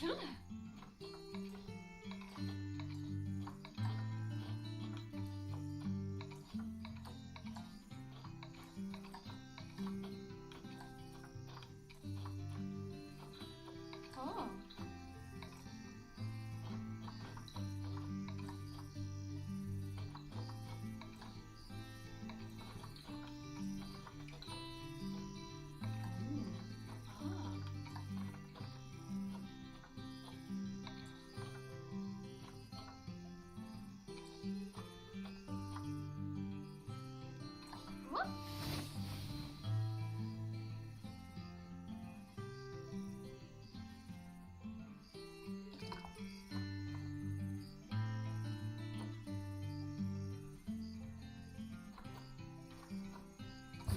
Oh. What?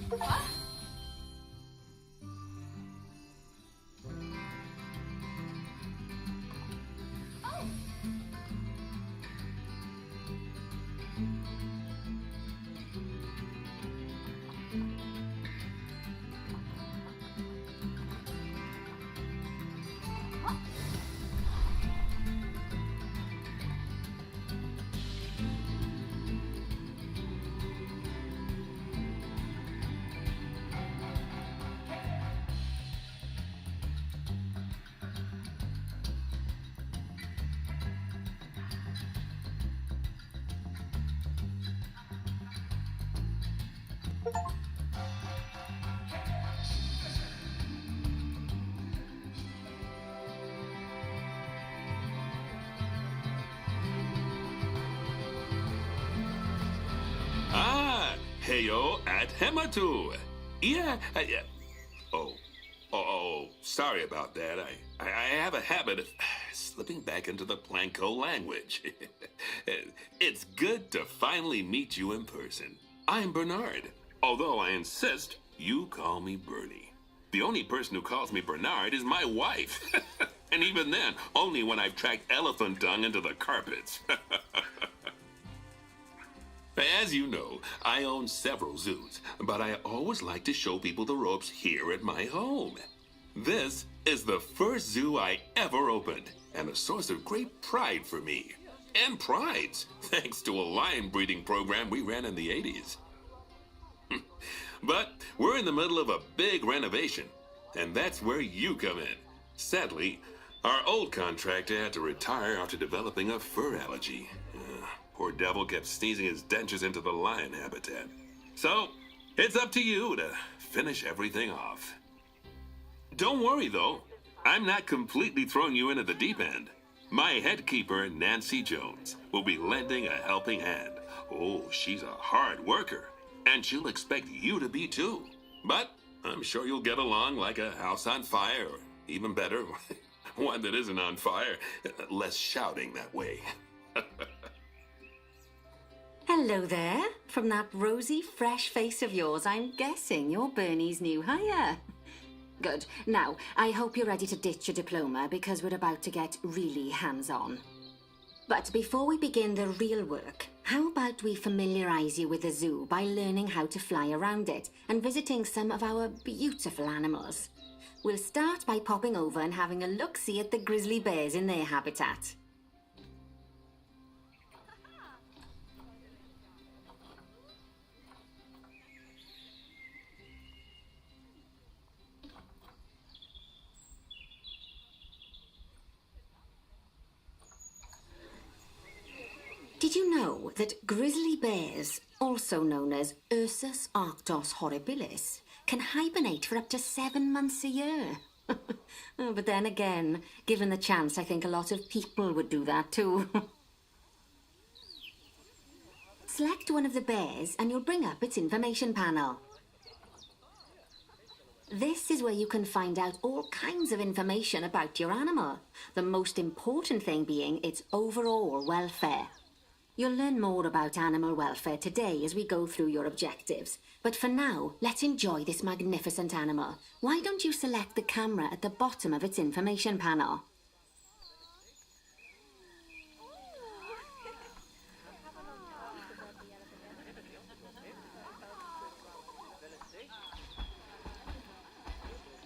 What? Oh. What? Ah, heyo at Hematu. Yeah, oh, sorry about that. I have a habit of slipping back into the Planko language. It's good to finally meet you in person. I'm Bernard, although I insist you call me Bernie. The only person who calls me Bernard is my wife. And even then, only when I've tracked elephant dung into the carpets. As you know, I own several zoos, but I always like to show people the ropes here at my home. This is the first zoo I ever opened, and a source of great pride for me. And prides, thanks to a lion breeding program we ran in the 80s. But we're in the middle of a big renovation, and that's where you come in. Sadly, our old contractor had to retire after developing a fur allergy. Poor devil kept sneezing his dentures into the lion habitat. So, it's up to you to finish everything off. Don't worry, though. I'm not completely throwing you in at the deep end. My head keeper, Nancy Jones, will be lending a helping hand. Oh, she's a hard worker, and she'll expect you to be too. But I'm sure you'll get along like a house on fire, or even better, one that isn't on fire. Less shouting that way. Hello there. From that rosy, fresh face of yours, I'm guessing you're Bernie's new hire. Good. Now, I hope you're ready to ditch your diploma because we're about to get really hands-on. But before we begin the real work, how about we familiarize you with the zoo by learning how to fly around it and visiting some of our beautiful animals? We'll start by popping over and having a look-see at the grizzly bears in their habitat. Did you know that grizzly bears, also known as Ursus arctos horribilis, can hibernate for up to 7 months a year? Oh, but then again, given the chance, I think a lot of people would do that too. Select one of the bears and you'll bring up its information panel. This is where you can find out all kinds of information about your animal, the most important thing being its overall welfare. You'll learn more about animal welfare today as we go through your objectives. But for now, let's enjoy this magnificent animal. Why don't you select the camera at the bottom of its information panel?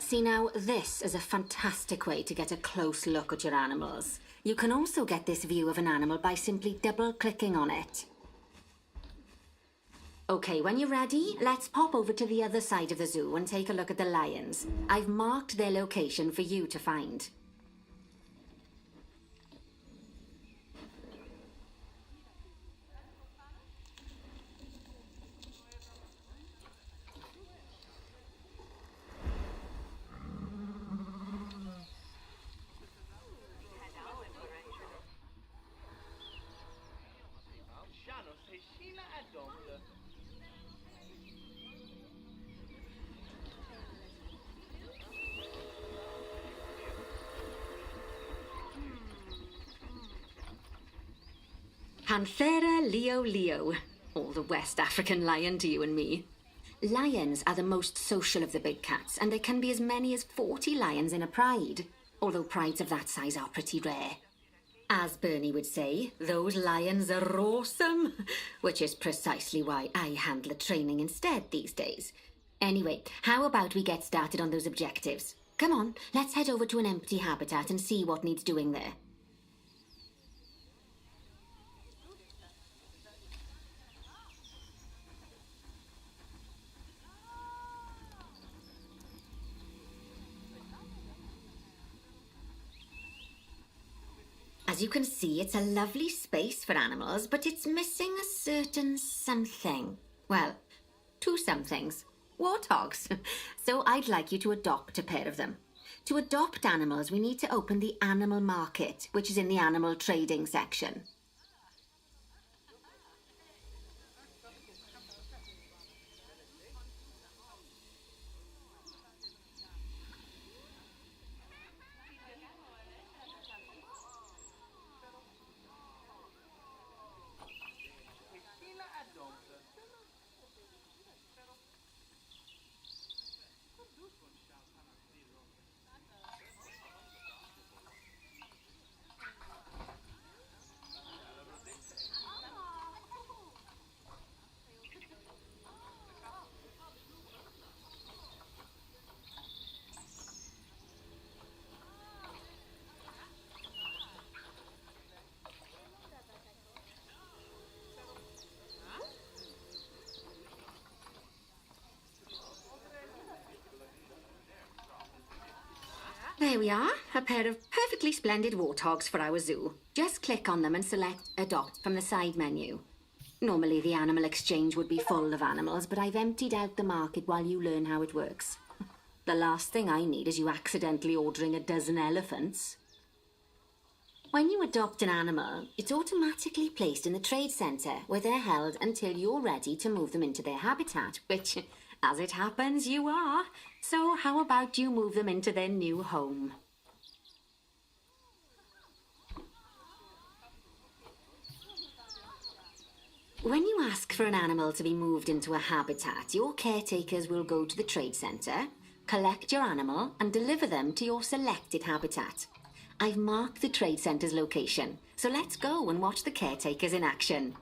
See now, this is a fantastic way to get a close look at your animals. You can also get this view of an animal by simply double-clicking on it. Okay, when you're ready, let's pop over to the other side of the zoo and take a look at the lions. I've marked their location for you to find. Panthera leo leo, or the West African lion to you and me. Lions are the most social of the big cats, and there can be as many as 40 lions in a pride, although prides of that size are pretty rare. As Bernie would say, those lions are awesome, which is precisely why I handle the training instead these days. Anyway, how about we get started on those objectives? Come on, let's head over to an empty habitat and see what needs doing there. As you can see, it's a lovely space for animals, but it's missing a certain something. Well, two somethings. Warthogs. So I'd like you to adopt a pair of them. To adopt animals, we need to open the animal market, which is in the animal trading section. There we are, a pair of perfectly splendid warthogs for our zoo. Just click on them and select Adopt from the side menu. Normally the animal exchange would be full of animals, but I've emptied out the market while you learn how it works. The last thing I need is you accidentally ordering a dozen elephants. When you adopt an animal, it's automatically placed in the trade centre, where they're held until you're ready to move them into their habitat, which, as it happens, you are. So how about you move them into their new home? When you ask for an animal to be moved into a habitat, your caretakers will go to the trade centre, collect your animal and deliver them to your selected habitat. I've marked the trade centre's location, so let's go and watch the caretakers in action.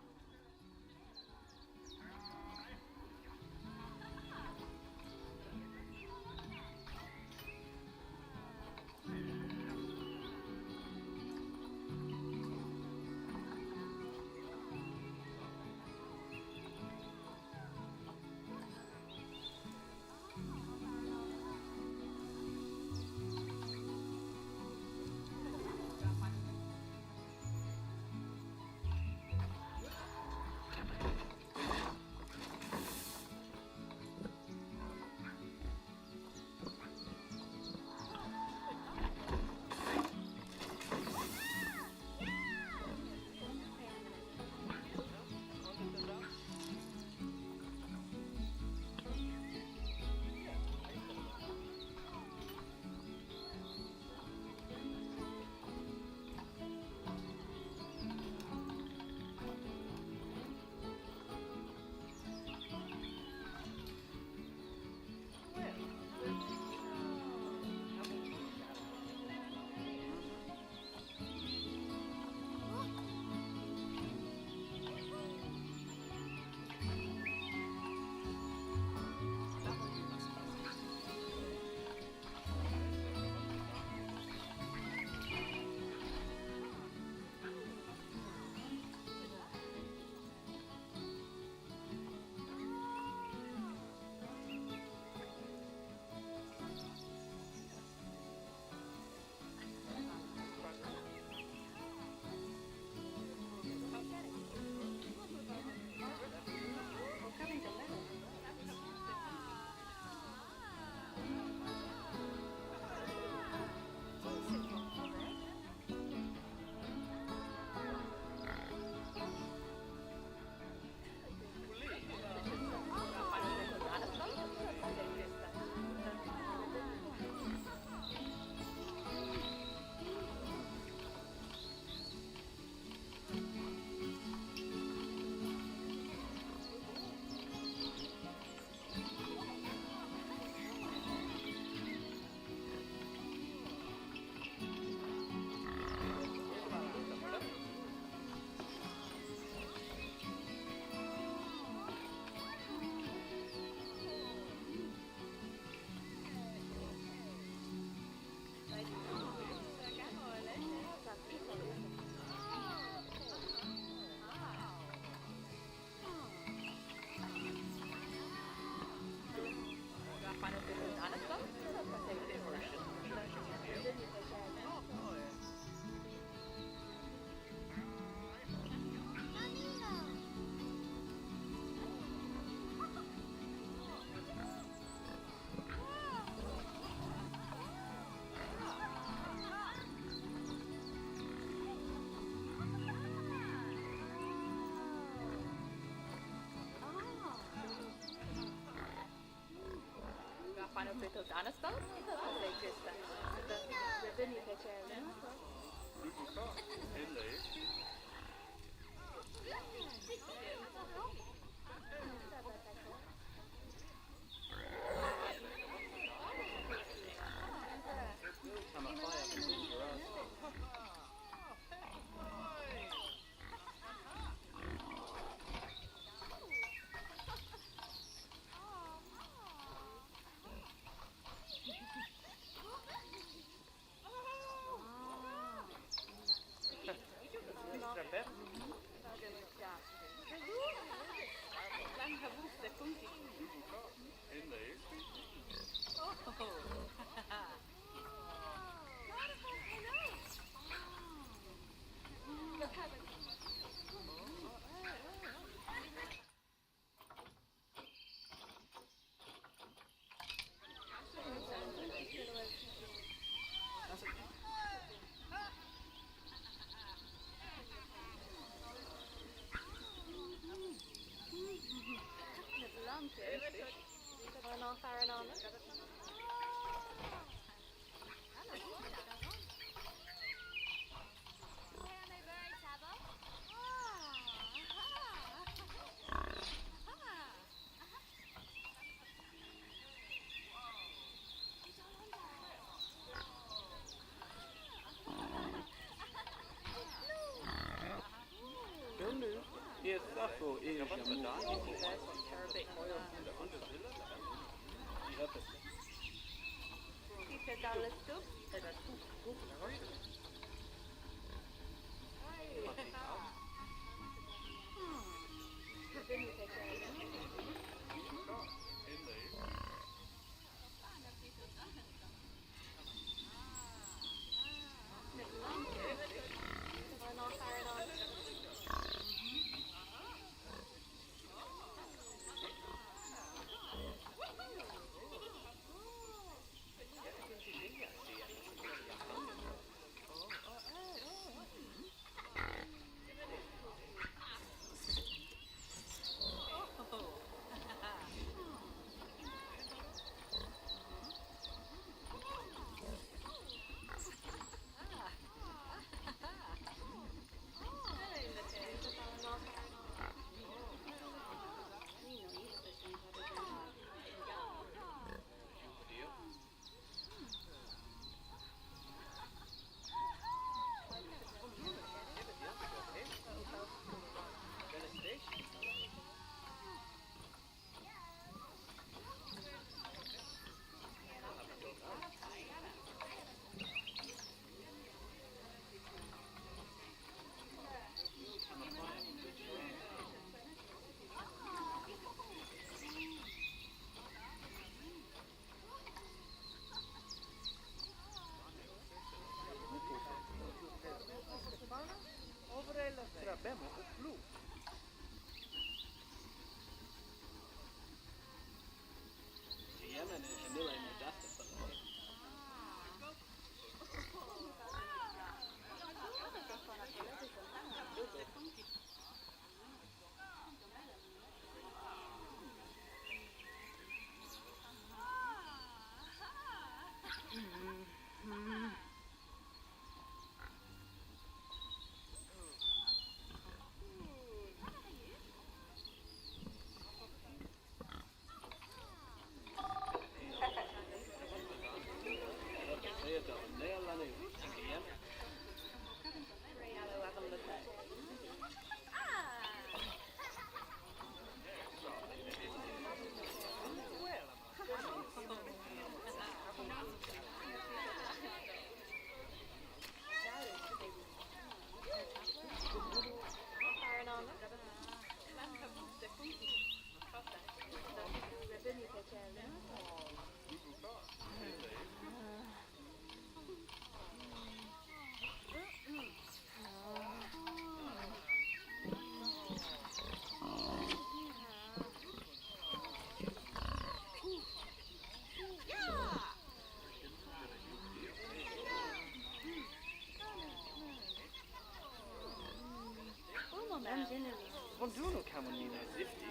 Buongiorno, Camonina Zifty.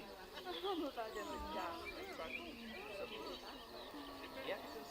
Come